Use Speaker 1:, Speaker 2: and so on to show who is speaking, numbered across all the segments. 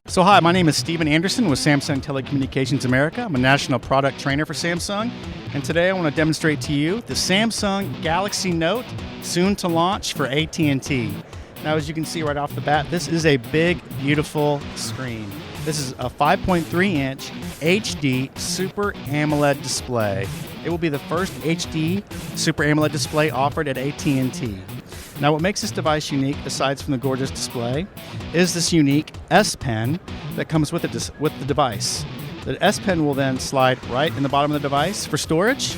Speaker 1: So hi, my name is Steven Anderson with Samsung Telecommunications America. I'm a national product trainer for Samsung, and today I want to demonstrate to you the Samsung Galaxy Note, soon to launch for AT&T. Now, as you can see right off the bat, this is a big, beautiful screen. This is a 5.3-inch HD Super AMOLED display. It will be the first HD Super AMOLED display offered at AT&T. Now, what makes this device unique, aside from the gorgeous display, is this unique S Pen that comes with the device. The S Pen will then slide right in the bottom of the device for storage,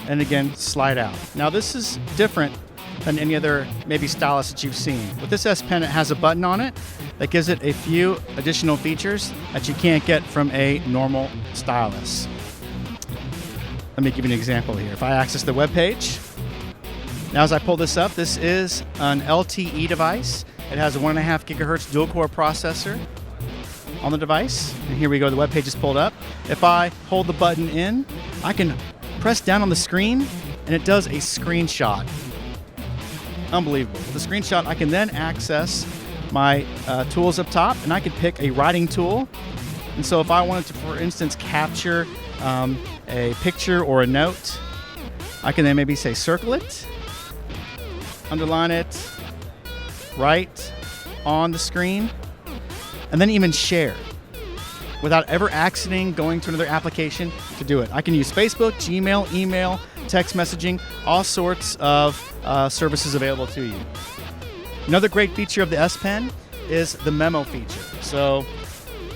Speaker 1: and again, slide out. Now, this is different than any other maybe stylus that you've seen. With this S Pen, it has a button on it that gives it a few additional features that you can't get from a normal stylus. Let me give you an example here. If I access the web page, now as I pull this up, this is an LTE device. It has a 1.5 gigahertz dual-core processor on the device. And here we go, the web page is pulled up. If I hold the button in, I can press down on the screen and it does a screenshot. Unbelievable. With the screenshot, I can then access my tools up top, and I can pick a writing tool. And so if I wanted to, for instance, capture a picture or a note, I can then maybe say circle it, underline it, right on the screen, and then even share without ever accidentally going to another application to do it. I can use Facebook, Gmail, email, text messaging, all sorts of services available to you. Another great feature of the S Pen is the memo feature. So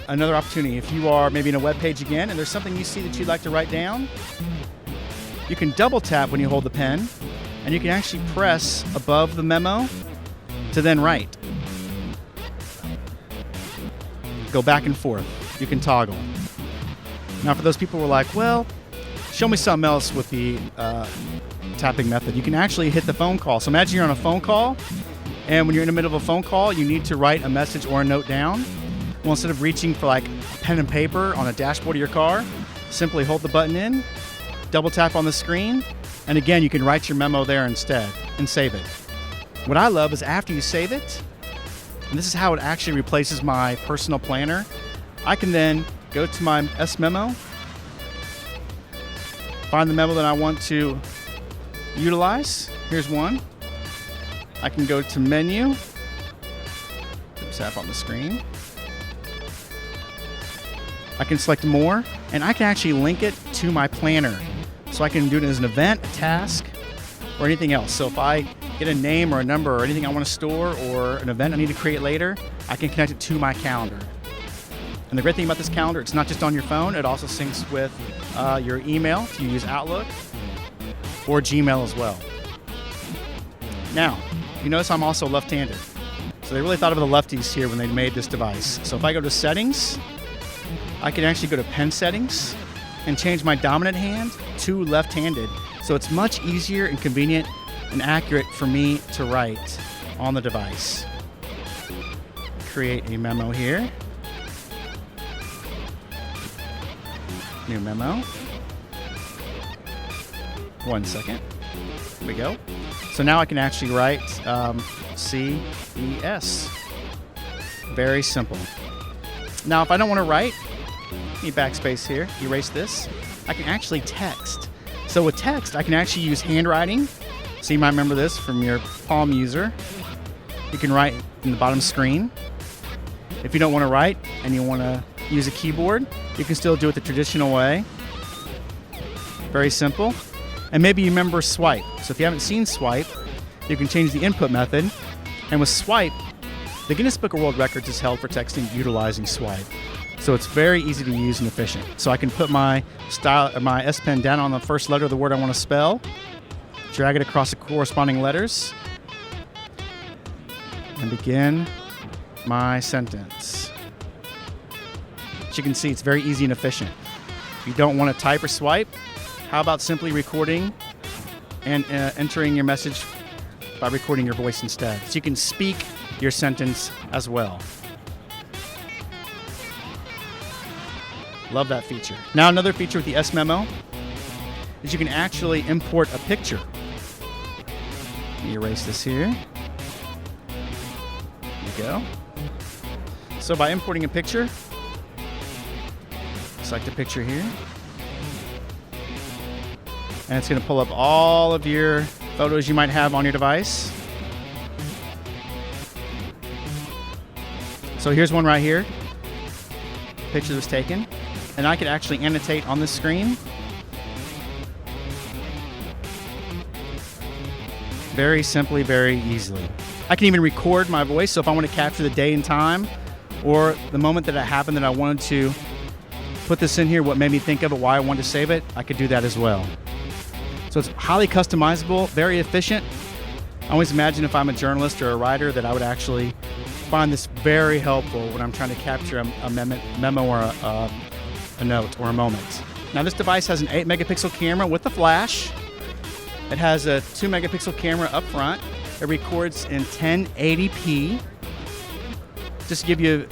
Speaker 1: another opportunity, if you are maybe in a web page again and there's something you see that you'd like to write down, you can double tap when you hold the pen, and you can actually press above the memo to then write. Go back and forth. You can toggle. Now, for those people who are like, well, show me something else with the tapping method, you can actually hit the phone call. So imagine you're on a phone call, and when you're in the middle of a phone call, you need to write a message or a note down. Well, instead of reaching for like pen and paper on a dashboard of your car, simply hold the button in, double tap on the screen, and again, you can write your memo there instead and save it. What I love is after you save it, and this is how it actually replaces my personal planner, I can then go to my S Memo, find the memo that I want to utilize. Here's one. I can go to Menu, tap on the screen. I can select More, and I can actually link it to my planner. So I can do it as an event, a task, or anything else. So if I get a name or a number or anything I want to store or an event I need to create later, I can connect it to my calendar. And the great thing about this calendar, it's not just on your phone, it also syncs with your email if you use Outlook or Gmail as well. Now, you notice I'm also left-handed. So they really thought of the lefties here when they made this device. So if I go to Settings, I can actually go to Pen Settings and change my dominant hand to left-handed. So it's much easier and convenient and accurate for me to write on the device. Create a memo here. New memo. 1 second. Here we go. So now I can actually write CES. Very simple. Now, if I don't want to write, need backspace here, erase this. I can actually text. So with text, I can actually use handwriting. So you might remember this from your Palm user. You can write in the bottom screen. If you don't want to write and you want to use a keyboard, you can still do it the traditional way. Very simple. And maybe you remember Swipe. So if you haven't seen Swipe, you can change the input method. And with Swipe, the Guinness Book of World Records is held for texting utilizing Swipe. So it's very easy to use and efficient. So I can put my S Pen down on the first letter of the word I want to spell, drag it across the corresponding letters, and begin my sentence. As you can see, it's very easy and efficient. If you don't want to type or swipe, how about simply recording and entering your message by recording your voice instead? So you can speak your sentence as well. Love that feature. Now another feature with the S Memo is you can actually import a picture. Let me erase this here. There we go. So by importing a picture, select the picture here, and it's going to pull up all of your photos you might have on your device. So here's one right here. Picture was taken, and I could actually annotate on this screen. Very simply, very easily. I can even record my voice, so if I want to capture the day and time or the moment that it happened that I wanted to put this in here, what made me think of it, why I wanted to save it, I could do that as well. So it's highly customizable, very efficient. I always imagine if I'm a journalist or a writer that I would actually find this very helpful when I'm trying to capture a memo or a note or a moment. Now this device has an 8 megapixel camera with a flash. It has a 2 megapixel camera up front. It records in 1080p. Just to give you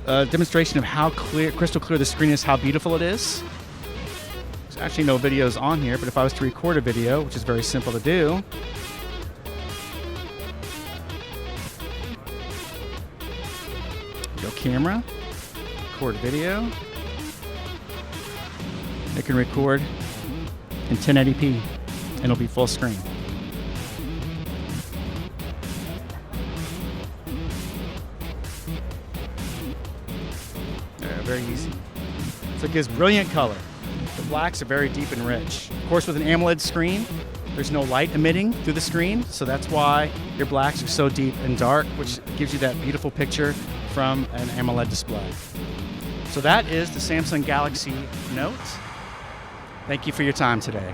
Speaker 1: a demonstration of how crystal clear the screen is, how beautiful it is. There's actually no videos on here, but if I was to record a video, which is very simple to do, go camera, record video. It can record in 1080p. And it'll be full screen. Very easy. So it gives brilliant color. The blacks are very deep and rich. Of course, with an AMOLED screen, there's no light emitting through the screen, so that's why your blacks are so deep and dark, which gives you that beautiful picture from an AMOLED display. So that is the Samsung Galaxy Note. Thank you for your time today.